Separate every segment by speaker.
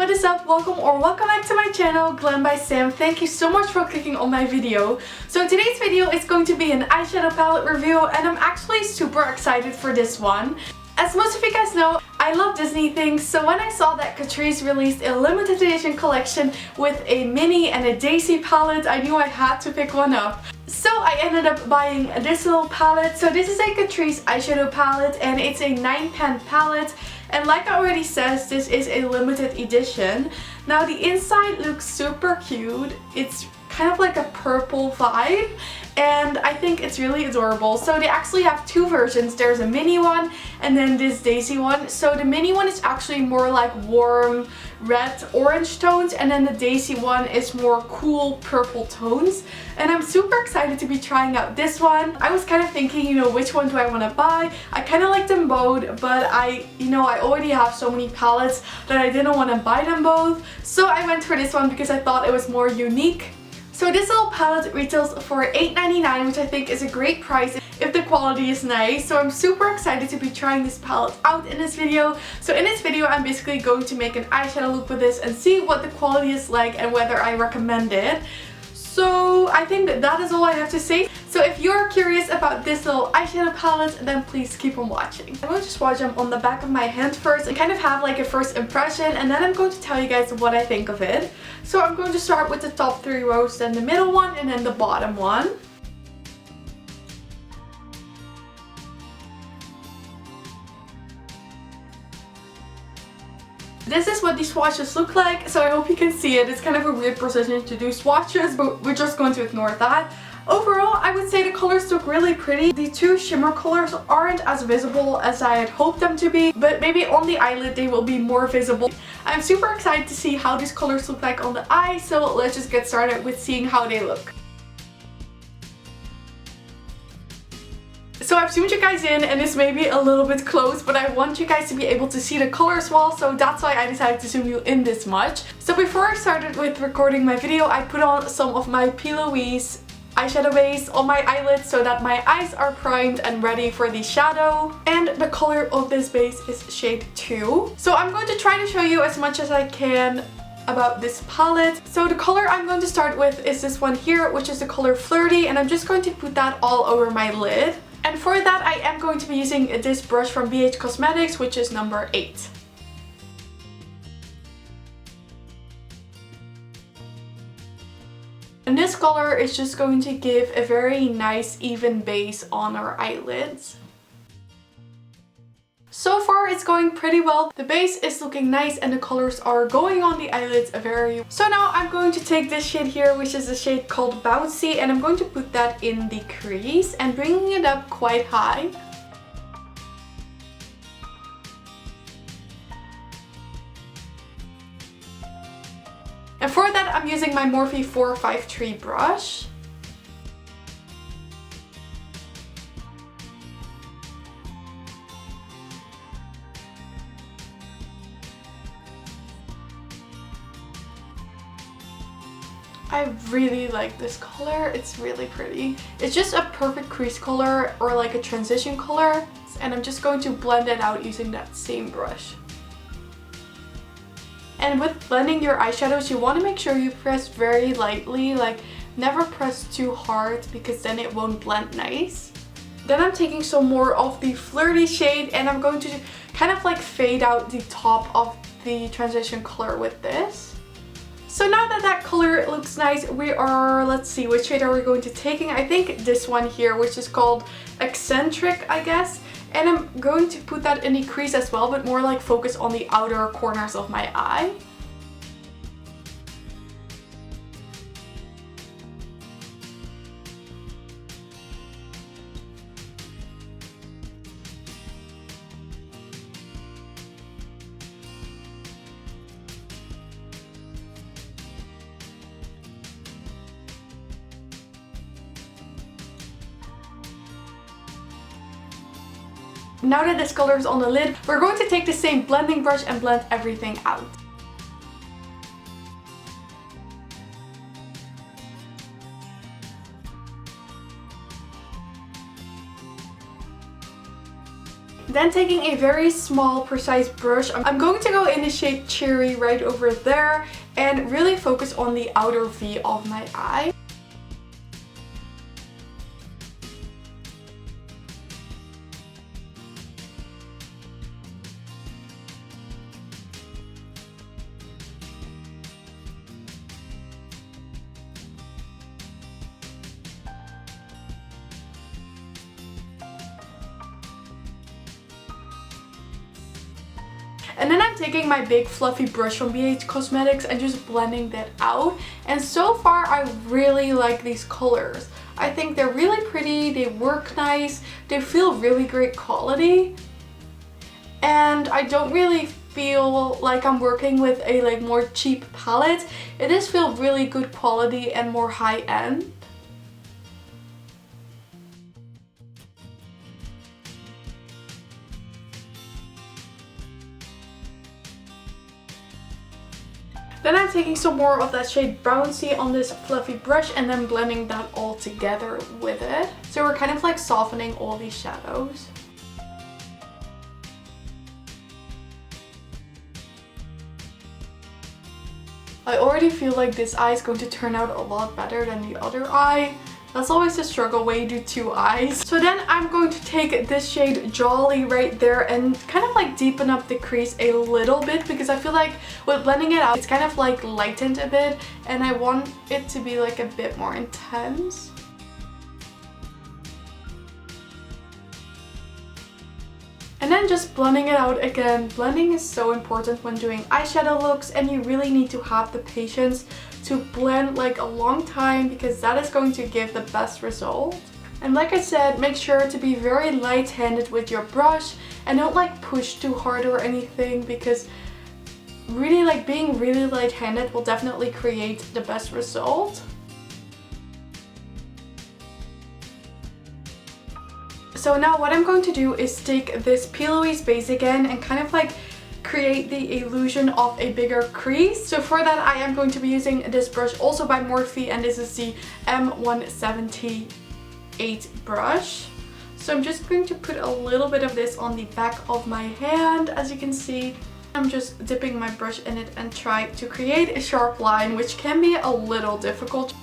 Speaker 1: what is up? Welcome back to my channel, GlamBySam. Thank you so much for clicking on my video. So today's video is going to be an eyeshadow palette review, and I'm actually super excited for this one. As most of you guys know, I love Disney things, so when I saw that Catrice released a limited edition collection with a Minnie and a Daisy palette, I knew I had to pick one up. So I ended up buying this little palette. So this is a Catrice eyeshadow palette, and it's a 9-pan palette. And like I already says, this is a limited edition. Now the inside looks super cute. It's kind of like a purple vibe, and I think it's really adorable. So they actually have two versions. There's a mini one and then this Daisy one. So the mini one is actually more like warm red orange tones, and then the Daisy one is more cool purple tones. And I'm super excited to be trying out this one. I was kind of thinking, which one do I want to buy? I kind of like them both, but I already have so many palettes that I didn't want to buy them both. So I went for this one because I thought it was more unique. So this little palette retails for $8.99, which I think is a great price if the quality is nice. So I'm super excited to be trying this palette out in this video. So in this video, I'm basically going to make an eyeshadow look with this and see what the quality is like and whether I recommend it. So I think that is all I have to say. So if you're curious about this little eyeshadow palette, then please keep on watching. I'm going to swatch them on the back of my hand first and kind of have like a first impression, and then I'm going to tell you guys what I think of it. So I'm going to start with the top 3 rows, then the middle one, and then the bottom one. This is what these swatches look like, so I hope you can see it. It's kind of a weird position to do swatches, but we're just going to ignore that. Overall, I would say the colors look really pretty. The two shimmer colors aren't as visible as I had hoped them to be, but maybe on the eyelid they will be more visible. I'm super excited to see how these colors look like on the eye, so let's just get started with seeing how they look. So I've zoomed you guys in, and this may be a little bit close, but I want you guys to be able to see the colors well, so that's why I decided to zoom you in this much. So before I started with recording my video, I put on some of my P. Louise eyeshadow base on my eyelids so that my eyes are primed and ready for the shadow. And the color of this base is shade 2. So I'm going to try to show you as much as I can about this palette. So the color I'm going to start with is this one here, which is the color Flirty, and I'm just going to put that all over my lid. And for that, I am going to be using this brush from Catrice Cosmetics, which is number 8. And this color is just going to give a very nice even base on our eyelids. So far it's going pretty well. The base is looking nice and the colors are going on the eyelids very well. So now I'm going to take this shade here, which is a shade called Bouncy, and I'm going to put that in the crease and bringing it up quite high. And for that I'm using my Morphe 453 brush. I really like this color. It's really pretty. It's just a perfect crease color or like a transition color, and I'm just going to blend it out using that same brush. And with blending your eyeshadows, you want to make sure you press very lightly, like never press too hard because then it won't blend nice. Then I'm taking some more of the Flirty shade and I'm going to kind of like fade out the top of the transition color with this. So now that that color looks nice, let's see, which shade are we going to taking? I think this one here, which is called Eccentric, I guess. And I'm going to put that in the crease as well, but more like focus on the outer corners of my eye. Now that this color is on the lid, we're going to take the same blending brush and blend everything out. Then taking a very small, precise brush, I'm going to go in the shade Cherry right over there and really focus on the outer V of my eye. And then I'm taking my big fluffy brush from BH Cosmetics and just blending that out. And so far I really like these colors. I think they're really pretty, they work nice, they feel really great quality. And I don't really feel like I'm working with a more cheap palette. It does feel really good quality and more high end. Then I'm taking some more of that shade Bouncy on this fluffy brush and then blending that all together with it. So we're kind of like softening all these shadows. I already feel like this eye is going to turn out a lot better than the other eye. That's always the struggle when you do two eyes. So then I'm going to take this shade Jolly right there and kind of like deepen up the crease a little bit, because I feel like with blending it out, it's kind of like lightened a bit and I want it to be like a bit more intense. And then just blending it out again. Blending is so important when doing eyeshadow looks, and you really need to have the patience to blend like a long time, because that is going to give the best result. And like I said, make sure to be very light-handed with your brush and don't like push too hard or anything, because really like being really light-handed will definitely create the best result. So now what I'm going to do is take this P. Louise base again and kind of like create the illusion of a bigger crease. So for that I am going to be using this brush also by Morphe, and this is the M178 brush. So I'm just going to put a little bit of this on the back of my hand. As you can see, I'm just dipping my brush in it and try to create a sharp line, which can be a little difficult.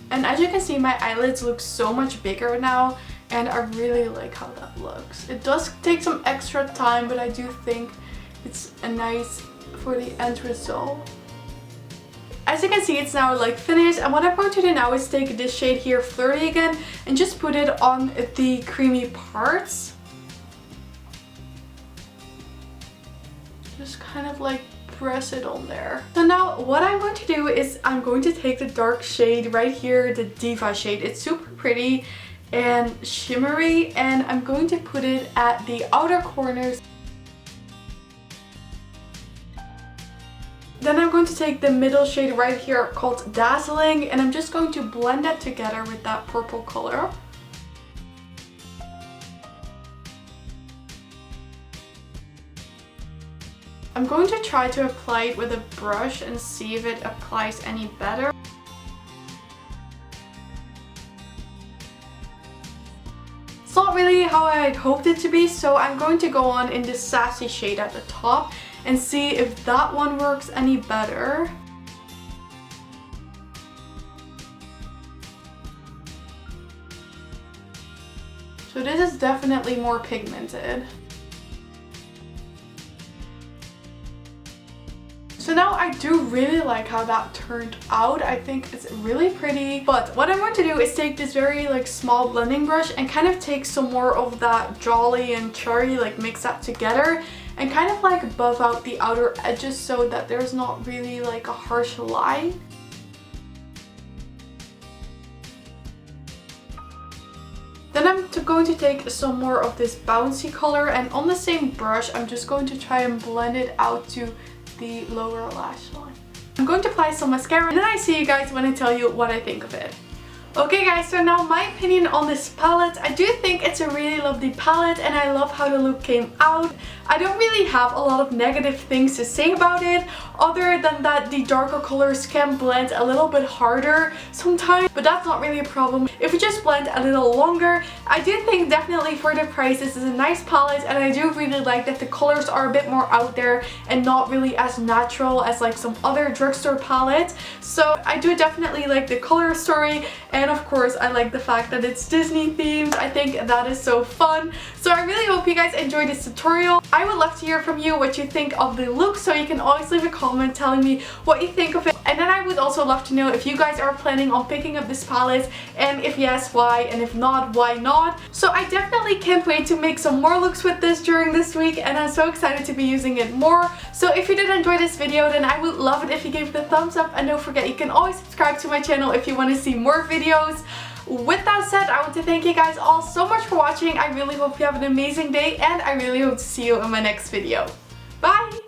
Speaker 1: And as you can see, my eyelids look so much bigger now, and I really like how that looks. It does take some extra time, but I do think it's a nice for the end result. As you can see, it's now like finished, and what I'm going to do now is take this shade here, Flirty again, and just put it on the creamy parts. Just kind of like press it on there. So now what I'm going to do is I'm going to take the dark shade right here, the Diva shade. It's super pretty and shimmery, and I'm going to put it at the outer corners. Then I'm going to take the middle shade right here called Dazzling, and I'm just going to blend that together with that purple color. I'm going to try to apply it with a brush and see if it applies any better. It's not really how I'd hoped it to be, so I'm going to go on in this Sassy shade at the top and see if that one works any better. So this is definitely more pigmented. So now I do really like how that turned out. I think it's really pretty. But what I'm going to do is take this very like small blending brush and kind of take some more of that Jolly and Cherry, like mix that together and kind of like buff out the outer edges so that there's not really like a harsh line. going to take some more of this bouncy color, and on the same brush I'm just going to try and blend it out to the lower lash line. I'm going to apply some mascara and then I see you guys when I tell you what I think of it. Okay guys, so now my opinion on this palette. I do think it's a really lovely palette and I love how the look came out. I don't really have a lot of negative things to say about it, other than that the darker colors can blend a little bit harder sometimes, but that's not really a problem if you just blend a little longer. I do think definitely for the price this is a nice palette, and I do really like that the colors are a bit more out there and not really as natural as like some other drugstore palettes. So I do definitely like the color story, and of course I like the fact that it's Disney themed. I think that is so fun. So I really hope you guys enjoyed this tutorial. I would love to hear from you what you think of the look, so you can always leave a comment telling me what you think of it. And then I would also love to know if you guys are planning on picking up this palette, and if yes, why, and if not, why not. So I definitely can't wait to make some more looks with this during this week, and I'm so excited to be using it more. So if you did enjoy this video, then I would love it if you gave it a thumbs up, and don't forget you can always subscribe to my channel if you want to see more videos. With that said, I want to thank you guys all so much for watching. I really hope you have an amazing day, and I really hope to see you in my next video. Bye!